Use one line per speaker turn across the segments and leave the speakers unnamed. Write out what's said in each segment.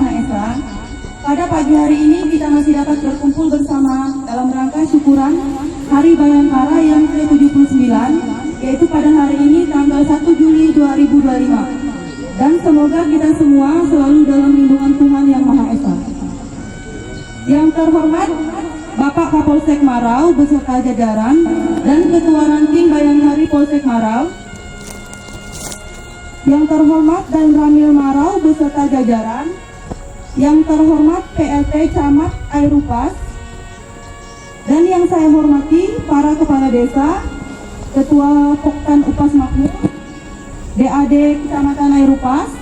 Maha Esa, pada pagi hari ini kita masih dapat berkumpul bersama dalam rangka syukuran Hari Bayangkara yang ke-79, yaitu pada hari ini tanggal 1 Juli 2025. Dan semoga kita semua selalu dalam lindungan Tuhan Yang Maha Esa. Yang terhormat Bapak Kapolsek Marau beserta jajaran dan Ketua Ranting Bayangkari Polsek Marau, yang terhormat Dan Ramil Marau beserta jajaran, yang terhormat PLT Camat Airupas, dan yang saya hormati para kepala desa, Ketua Poktan Upas Makmur, DAD Kecamatan Airupas,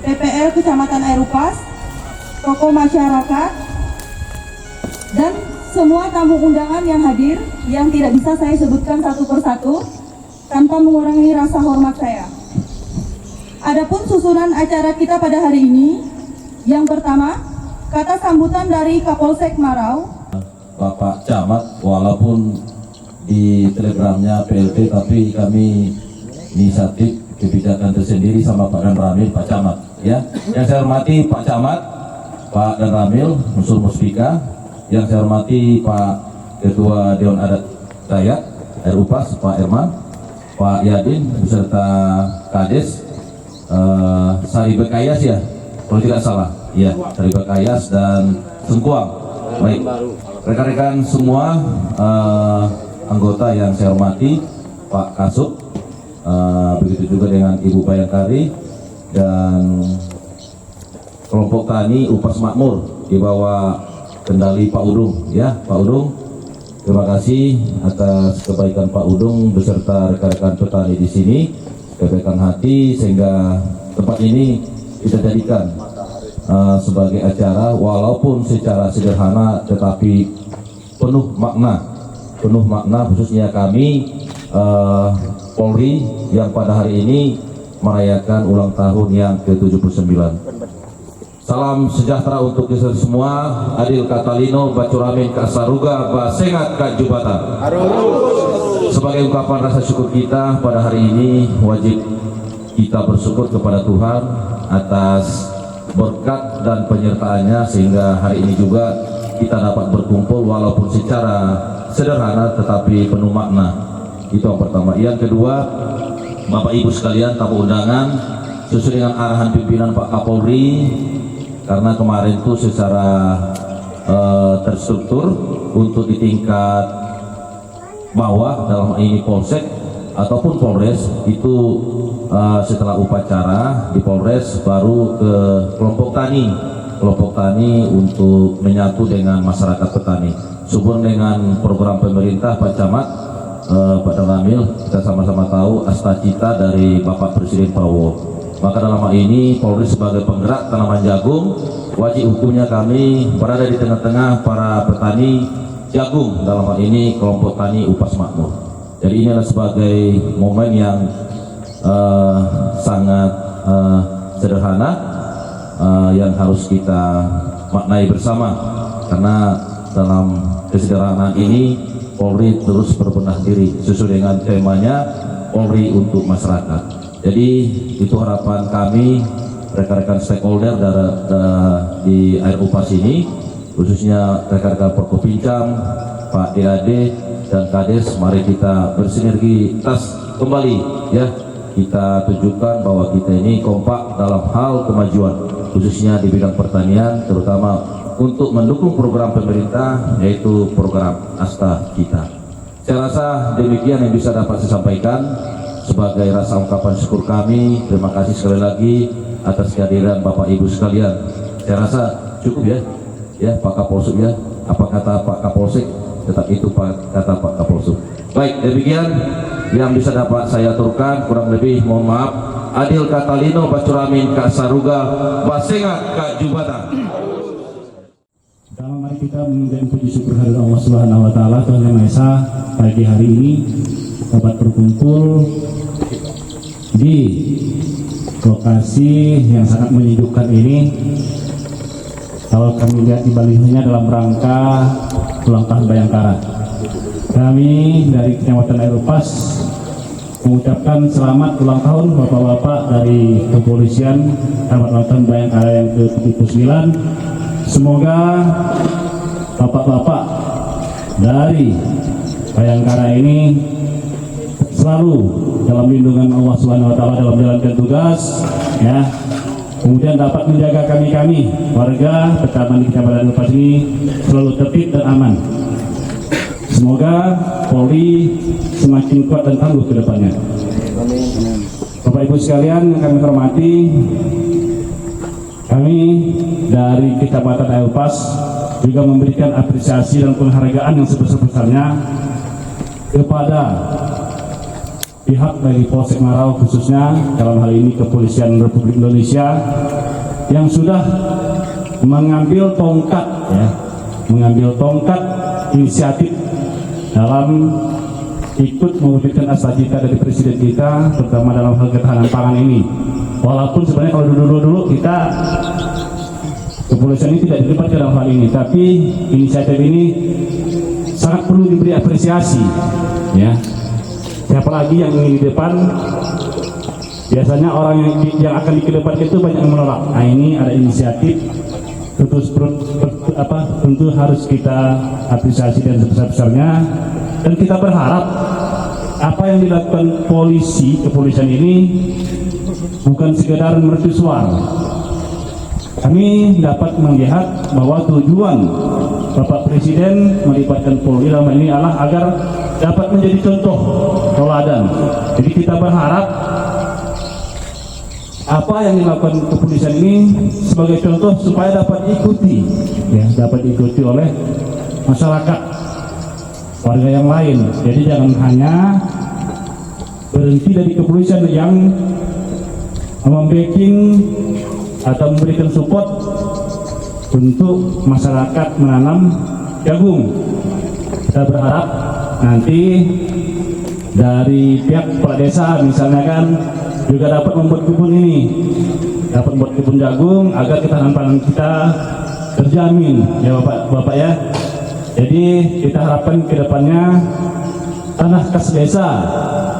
PPL Kecamatan Airupas, tokoh masyarakat, dan semua tamu undangan yang hadir yang tidak bisa saya sebutkan satu persatu tanpa mengurangi rasa hormat saya. Adapun susunan acara kita pada hari ini, yang pertama, kata sambutan dari Kapolsek Marau.
Bapak Camat, walaupun di telegramnya PLT, tapi kami inisiatif kebijakan tersendiri sama Pak Dan Ramil, Pak Camat. Ya, yang saya hormati Pak Camat, Pak Dan Ramil, unsur Muspika. Yang saya hormati Pak Ketua Dewan Adat Dayak Airupas, Pak Erman, Pak Yadin beserta Kades, Sari Bekayas ya, kalau tidak salah, ya Sari Bekayas dan Sengkuang. Baik, rekan-rekan semua, anggota yang saya hormati, Pak Kasub, begitu juga dengan Ibu Bayangkari dan kelompok tani Upas Makmur di bawah kendali Pak Udung, ya Pak Udung. Terima kasih atas kebaikan Pak Udung beserta rekan-rekan petani di sini, kebaikan hati sehingga tempat ini kita jadikan sebagai acara walaupun secara sederhana tetapi penuh makna khususnya kami Polri yang pada hari ini merayakan ulang tahun yang ke-79. Salam sejahtera untuk kita semua. Adil Katalino, Bacuramin Kasaruga, Basengat Kak Jubata. Sebagai ungkapan rasa syukur kita pada hari ini, wajib kita bersyukur kepada Tuhan atas berkat dan penyertaannya sehingga hari ini juga kita dapat berkumpul walaupun secara sederhana tetapi penuh makna. Itu yang pertama. Yang kedua, Bapak Ibu sekalian, tamu undangan, sesuai dengan arahan pimpinan Pak Kapolri, karena kemarin itu secara terstruktur untuk di tingkat bawah dalam ini Polsek ataupun Polres itu setelah upacara di Polres baru ke kelompok tani untuk menyatu dengan masyarakat petani. Sehubungan dengan program pemerintah Pak Camat, Pak Dan Ramil, kita sama-sama tahu cita dari Bapak Presiden Prabowo. Maka dalam hal ini Polri sebagai penggerak tanaman jagung, wajib hukumnya kami berada di tengah-tengah para petani jagung, dalam hal ini kelompok tani Upas Makmur. Jadi ini adalah sebagai momen yang sangat sederhana yang harus kita maknai bersama, karena dalam kesederhanaan ini Polri terus berbenah diri sesuai dengan temanya Polri untuk masyarakat. Jadi itu harapan kami rekan-rekan stakeholder di Airupas ini, khususnya rekan-rekan Porkopincam, Pak DAD dan Kades. Mari kita bersinergitas kembali, ya kita tunjukkan bahwa kita ini kompak dalam hal kemajuan, khususnya di bidang pertanian, terutama untuk mendukung program pemerintah yaitu program Asta Kita. Saya rasa demikian yang bisa dapat saya sampaikan sebagai rasa ungkapan syukur kami. Terima kasih sekali lagi atas kehadiran Bapak Ibu sekalian. Saya rasa cukup ya Pak Kapolsek ya. Apa kata Pak Kapolsek, tetap itu kata Pak Kapolsek. Baik, demikian yang bisa dapat saya aturkan. Kurang lebih mohon maaf. Adil Katalino, Bacuramin Kasaruga, Basengat Kak Jubata.
Pertama mari kita mengucapkan puji syukur kehadirat Allah Subhanahu wa taala, Tuhan Yang Maha Esa, pagi hari ini dapat berkumpul di lokasi yang sangat menyejukkan ini. Kalau kami lihat di balihonya dalam rangka ulang tahun Bayangkara. Kami dari Kecamatan Airupas mengucapkan selamat ulang tahun Bapak-Bapak dari kepolisian, selamat ulang tahun Bayangkara yang ke-79. Semoga Bapak-Bapak dari Bayangkara ini selalu dalam lindungan Allah Subhanahu wa taala dalam menjalankan tugas, ya. Kemudian dapat menjaga kami warga Petaman di Kecamatan Lepas ini selalu tertib dan aman. Semoga Polri semakin kuat dan tangguh ke depannya. Bapak Ibu sekalian yang kami hormati, kami dari Kecamatan Ayopas juga memberikan apresiasi dan penghargaan yang sebesar-besarnya kepada pihak dari Polsek Marau, khususnya dalam hal ini Kepolisian Republik Indonesia, yang sudah mengambil tongkat, inisiatif dalam ikut mewujudkan cita dari Presiden kita, terutama dalam hal ketahanan pangan ini. Walaupun sebenarnya kalau dulu kita kepolisian ini tidak dilibatkan dalam hal ini, tapi inisiatif ini sangat perlu diberi apresiasi, ya. Siapa lagi yang ingin di depan, biasanya orang yang akan dikedepankan itu banyak yang menolak. Nah, ini ada inisiatif, tentu harus kita apresiasi dan sebesar-besarnya, dan kita berharap apa yang dilakukan kepolisian ini bukan sekedar mercusuar. Kami dapat melihat bahwa tujuan Bapak Presiden melibatkan Polri dalam ini adalah agar dapat menjadi contoh teladan. Jadi kita berharap apa yang dilakukan kepolisian ini sebagai contoh supaya dapat diikuti oleh masyarakat, warga yang lain. Jadi jangan hanya berhenti dari kepolisian yang membacking atau memberikan support untuk masyarakat menanam jagung. Kita berharap nanti dari pihak kepala desa misalnya kan juga dapat membuat kebun ini, dapat membuat kebun jagung agar ketahanan pangan kita terjamin, ya Bapak ya. Jadi kita harapkan ke depannya tanah kas desa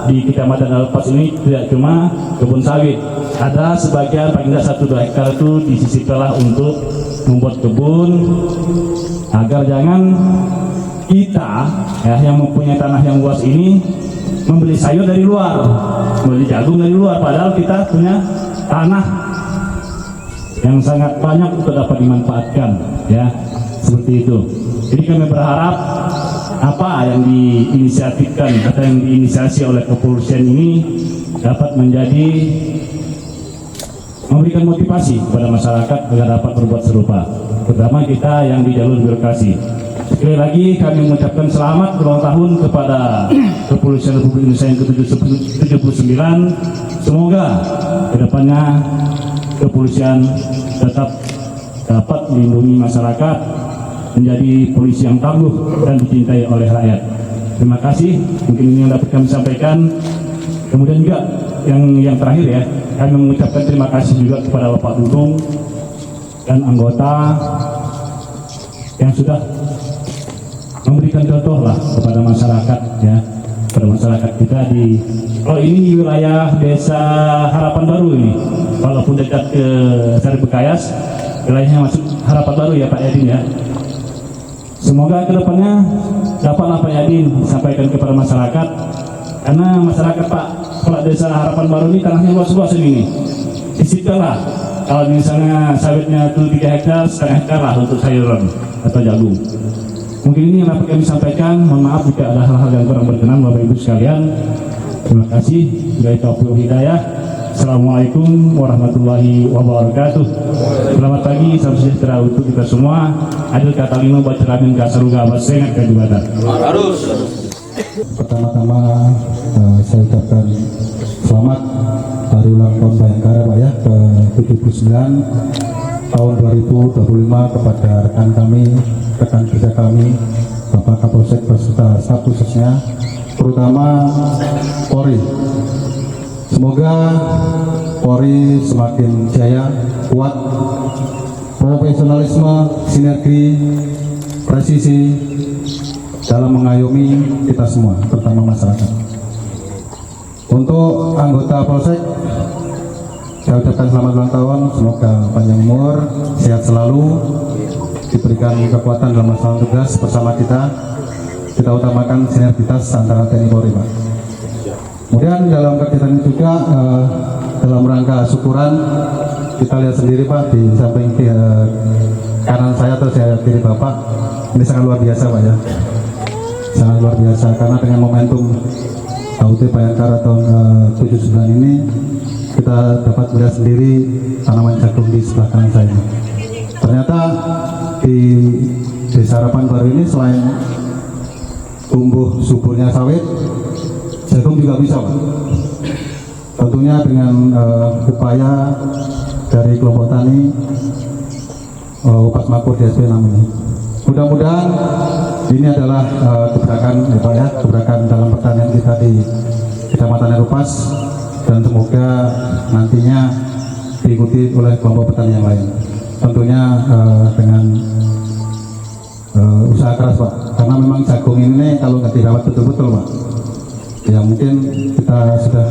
di Kecamatan Ayopas ini tidak cuma kebun sawit, ada sebagian paling tidak 1-2 hektar itu disisipkanlah untuk membuat kebun, agar jangan kita yang mempunyai tanah yang luas ini membeli sayur dari luar, membeli jagung dari luar, padahal kita punya tanah yang sangat banyak untuk dapat dimanfaatkan, ya, seperti itu. Jadi kami berharap apa yang diinisiatifkan atau yang diinisiasi oleh kepolisian ini dapat menjadi memberikan motivasi kepada masyarakat agar dapat berbuat serupa, terutama kita yang di jalur birokrasi. Sekali lagi kami mengucapkan selamat ulang tahun kepada Kepolisian Republik Indonesia yang ke-79. Semoga kedepannya kepolisian tetap dapat melindungi masyarakat, menjadi polisi yang tangguh dan dicintai oleh rakyat. Terima kasih, mungkin ini yang dapat kami sampaikan. Kemudian juga yang terakhir ya, kami mengucapkan terima kasih juga kepada Bapak Dudung dan anggota yang sudah memberikan contoh lah kepada masyarakat, ya, kepada masyarakat kita kalau ini di wilayah Desa Harapan Baru ini, walaupun dekat ke Sari Bekayas, wilayahnya masuk Harapan Baru ya Pak Yadin ya. Semoga kedepannya dapatlah Pak Yadin disampaikan kepada masyarakat, karena masyarakat Pak Kepala Desa Harapan Baru ini tanahnya luas-luas ini. Disipkanlah kalau misalnya sawitnya itu 3 hektar, setengah hektar lah untuk sayuran atau jagung. Mungkin ini yang dapat kami sampaikan. Mohon maaf jika ada hal-hal yang kurang berkenan Bapak Ibu sekalian. Terima kasih. Billahi taufiq hidayah. Assalamualaikum warahmatullahi wabarakatuh. Selamat pagi, salam sejahtera untuk kita semua. Adil kata lima baca ramin kasaruga basengat kajubatan. Harus.
Pertama-tama saya ucapkan selamat hari ulang tahun Bayangkara Pak ya, ke-79 tahun 2025 kepada rekan kerja kami, Bapak Kapolsek beserta staf khususnya, terutama Polri. Semoga Polri semakin jaya, kuat, profesionalisme, sinergi, presisi dalam mengayomi kita semua, terutama masyarakat. Untuk anggota Polsek, saya ucapkan selamat ulang tahun, semoga panjang umur, sehat selalu, diberikan kekuatan dalam melaksanakan tugas bersama kita. Kita utamakan sinergitas antara TNI Polri, Pak. Kemudian dalam kegiatan ini juga dalam rangka syukuran, kita lihat sendiri Pak, di samping kanan saya atau saya kiri Bapak, ini sangat luar biasa Pak ya, sangat luar biasa karena dengan momentum HUT Bayangkara tahun 79 ini kita dapat melihat sendiri tanaman jagung di sebelah kanan saya. Ternyata di Desa Harapan Baru ini selain tumbuh suburnya sawit, jagung juga bisa Pak. Tentunya dengan upaya dari kelompok tani Upas Makmur DSP 6 ini. Mudah-mudahan ini adalah gebrakan ya Pak ya, gebrakan dalam pertanian kita di Kecamatan Erupas, dan semoga nantinya diikuti oleh kelompok petani yang lain. Tentunya dengan usaha keras Pak, karena memang jagung ini kalau nggak dirawat betul-betul Pak, ya mungkin kita sudah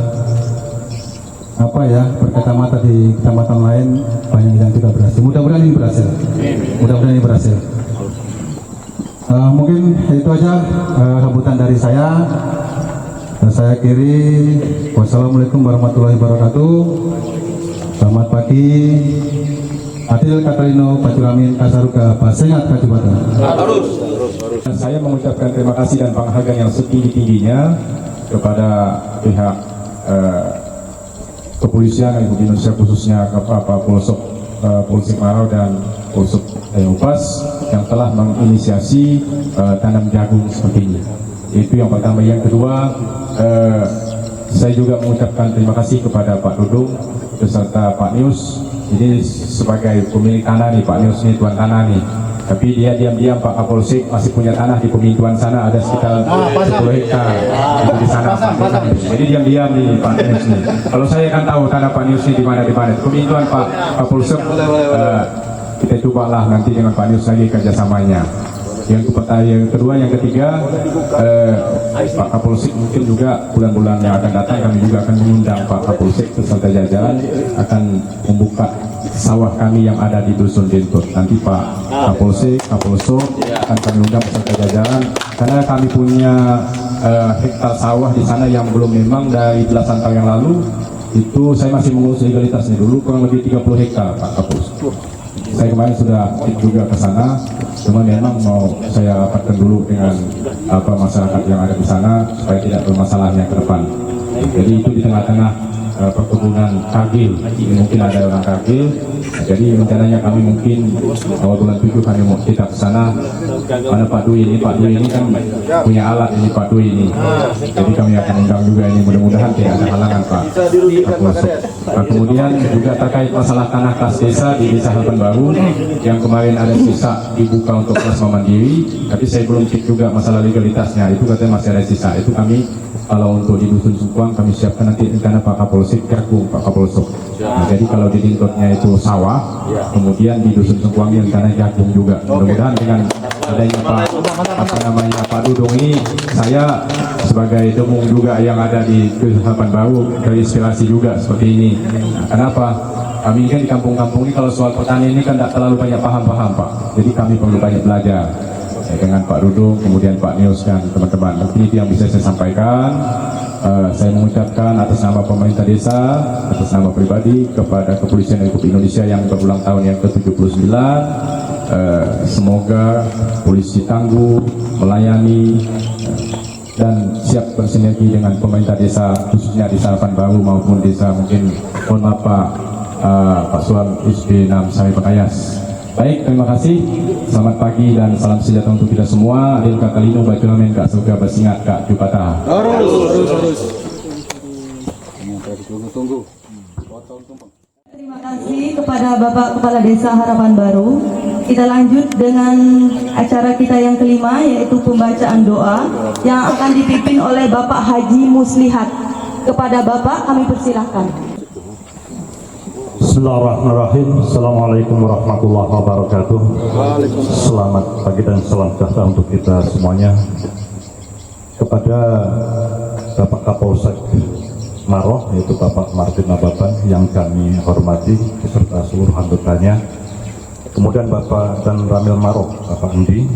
berkacamata di kecamatan lain banyak yang tidak berhasil. Mudah-mudahan ini berhasil. Mudah-mudahan ini berhasil. Mungkin itu aja sambutan dari saya. Saya akhiri. Wassalamualaikum warahmatullahi wabarakatuh. Selamat pagi. Adil Katarino Pacuramin Kasaruka Basengat Kajubata.
Saya mengucapkan terima kasih dan penghargaan yang setinggi-tingginya kepada pihak Kepolisian Republik Indonesia, khususnya Kepala Polsek Marau dan Polsek Upas yang telah menginisiasi tanam jagung seperti ini. Itu yang pertama. Yang kedua, saya juga mengucapkan terima kasih kepada Pak Dudung beserta Pak Nius. Ini sebagai pemilik tanah nih, Pak Nius ini tuan tanah nih. Tapi dia diam-diam Pak Kapolsek masih punya tanah di Pemintuan sana, ada sekitar 10 hektar di sana. Jadi diam-diam nih Pak Nius nih. Kalau saya kan tahu tanah Pak Nius ini di mana. Pemintuan Pak Kapolsek, kita cobalah nanti dengan Pak Nius lagi kerjasamanya. Yang kedua, yang ketiga, Pak Kapolsek mungkin juga bulan-bulan yang akan datang kami juga akan mengundang Pak Kapolsek beserta jajaran akan membuka sawah kami yang ada di Dusun Dentut. Nanti Pak Kapolsek, Kapolsek akan kami undang beserta jajaran karena kami punya hektar sawah di sana yang belum memang dari belasan tahun yang lalu. Itu saya masih mengurus legalitasnya dulu, kurang lebih 30 hektar Pak Kapolsek. Saya kemarin sudah juga ke sana, cuma memang mau saya rapatkan dulu dengan masyarakat yang ada di sana supaya tidak bermasalahnya ke depan. Jadi itu di tengah-tengah perkebunan Kagil, mungkin ada orang Kagil. Jadi rencananya kami mungkin awal bulan 7 kami mau kita ke sana. Mana Pak Dwi ini? Pak Dwi ini kan punya alat ini Pak Dwi ini. Jadi kami akan undang juga ini, mudah-mudahan tidak ada halangan Pak. Nah, kemudian juga terkait masalah tanah kas desa di Desa Harapan Baru yang kemarin ada sisa dibuka untuk plasma mandiri, tapi saya belum cek juga masalah legalitasnya. Itu katanya masih ada sisa. Itu kami kalau untuk di Dusun Sungkuang kami siapkan nanti rencana Pak Kapolsek jagung Pak Kapolsek. Nah, jadi kalau di Dintotnya itu sawah, kemudian di Dusun Sungkuang yang rencana jagung juga. Mudah-mudahan dengan adanya Pak Dudung ini, saya sebagai demung juga yang ada di Dusun Harapan Baru terinspirasi juga seperti ini. Nah, kenapa? Kami kan di kampung-kampung ini kalau soal pertanian ini kan tidak terlalu banyak paham Pak. Jadi kami perlu banyak belajar dengan Pak Dudung, kemudian Pak Nius dan teman-teman. Mungkin itu yang bisa saya sampaikan. Saya mengucapkan atas nama pemerintah desa, atas nama pribadi kepada Kepolisian Republik Indonesia yang berulang tahun yang ke-79. Semoga polisi tangguh, melayani, dan siap bersinergi dengan pemerintah desa, khususnya di Harapan Baru maupun desa mungkin mohon maaf Pak Suam SD 6 Sari Pekayas. Baik, terima kasih. Selamat pagi dan salam sejahtera untuk kita semua. Adil Kakalino Baculamen Kak Surga Basingat Kak Jupata.
Terima kasih kepada Bapak Kepala Desa Harapan Baru. Kita lanjut dengan acara kita yang kelima, yaitu pembacaan doa yang akan dipimpin oleh Bapak Haji Muslihat. Kepada Bapak kami persilahkan.
Bismillahirrahmanirrahim. Assalamualaikum warahmatullahi wabarakatuh. Selamat pagi dan salam sejahtera untuk kita semuanya. Kepada Bapak Kapolsek
Maroh, yaitu Bapak Martin Nababan yang kami hormati beserta seluruh anggotanya. Kemudian Bapak dan Ramil Maroh, Bapak Endi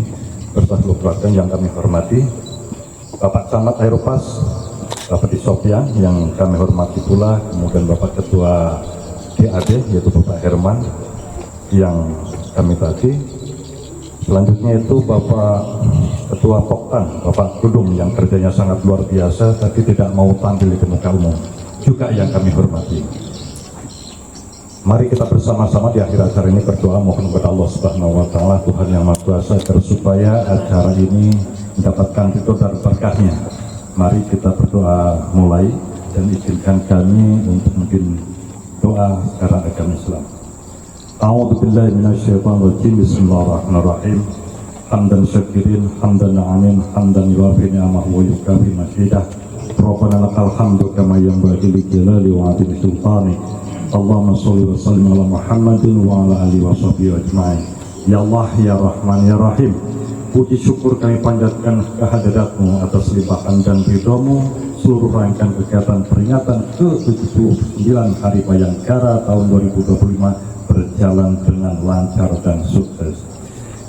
beserta seluruh keluarga yang kami hormati. Bapak Camat Airupas, Bapak Disofian yang kami hormati pula. Kemudian Bapak Ketua DAD yaitu Bapak Herman yang kami tadi. Selanjutnya itu Bapak Ketua Poktan, Bapak Dudung yang kerjanya sangat luar biasa tapi tidak mau tampil di muka umum, juga yang kami hormati. Mari kita bersama-sama di akhir acara ini berdoa mohon kepada Allah Subhanahu wa taala, Tuhan yang Maha Kuasa, agar supaya acara ini mendapatkan ridho dan berkahnya. Mari kita berdoa mulai dan izinkan kami untuk mungkin doa secara agama Islam. A'udzu billahi minasyaitonir rajim. Bismillahirrahmanirrahim. Hamdan syakirin, hamdan na'amin, hamdan yuwafi ni'amahu wa yukafi masyidah. Rabbana lakal hamdu kama yanbaghi li jalali wa 'azimi sultanik. Allahumma shalli wa sallim ala Muhammadin wa ala alihi wa sahbihi ajma'in. Ya Allah, ya Rahman, ya Rahim. Puji syukur kami panjatkan kehadiratmu atas limpahan dan ridhomu seluruh rangkaian kegiatan peringatan ke-79 Hari Bayangkara tahun 2025 berjalan dengan lancar dan sukses.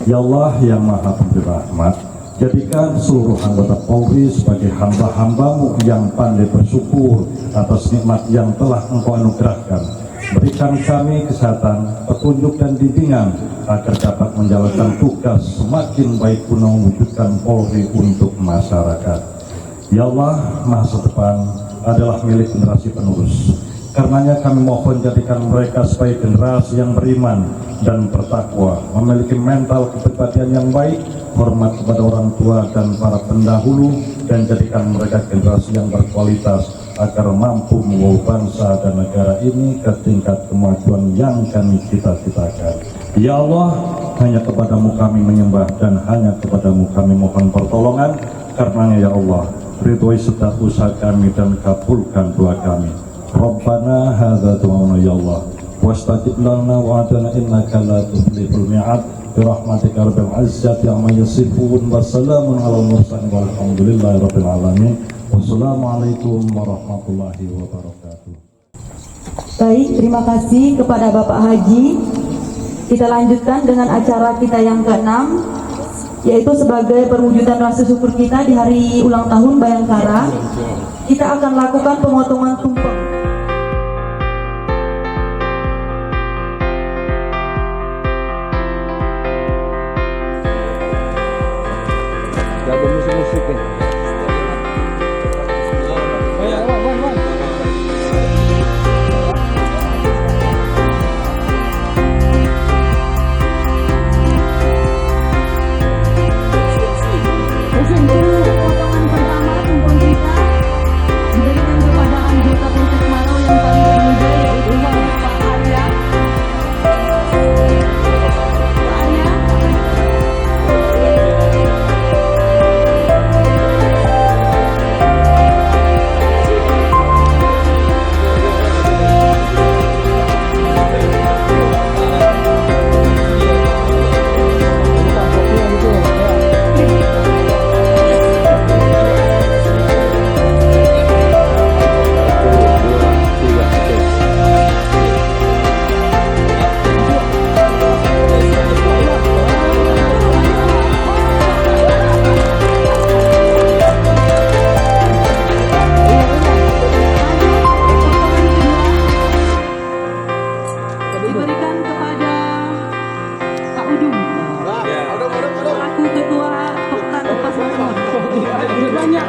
Ya Allah yang Maha Pemberi Rahmat, jadikan seluruh anggota Polri sebagai hamba-hambamu yang pandai bersyukur atas nikmat yang telah Engkau anugerahkan. Berikan kami kesehatan, petunjuk dan bimbingan agar dapat menjalankan tugas semakin baik guna mewujudkan Polri untuk masyarakat. Ya Allah, masa depan adalah milik generasi penerus. Karenanya kami mohon jadikan mereka sebagai generasi yang beriman dan bertakwa, memiliki mental kepribadian yang baik, hormat kepada orang tua dan para pendahulu, dan jadikan mereka generasi yang berkualitas agar mampu membawa bangsa dan negara ini ke tingkat kemajuan yang kami cita-citakan. Ya Allah, hanya kepadamu kami menyembah dan hanya kepadamu kami mohon pertolongan. Karenanya ya Allah, ridhoi setiap usaha kami dan kabulkan doa kami. Rabbana hadza du'auna ya Allah wastajib lana wa atana innaka la tukhliful mi'ad bi rahmatika rabbil izzati amma yasifun wa salamun alal mursalin walhamdulillahi rabbil alamin. Wassalamualaikum warahmatullahi wabarakatuh.
Baik, terima kasih kepada Bapak Haji. Kita lanjutkan dengan acara kita yang ke-6, yaitu sebagai perwujudan rasa syukur kita di hari ulang tahun Bayangkara. Kita akan lakukan pemotongan tumpeng. Diberikan kepada Pak Udung, selaku Ketua Poktan Upas Bangun. Banyak,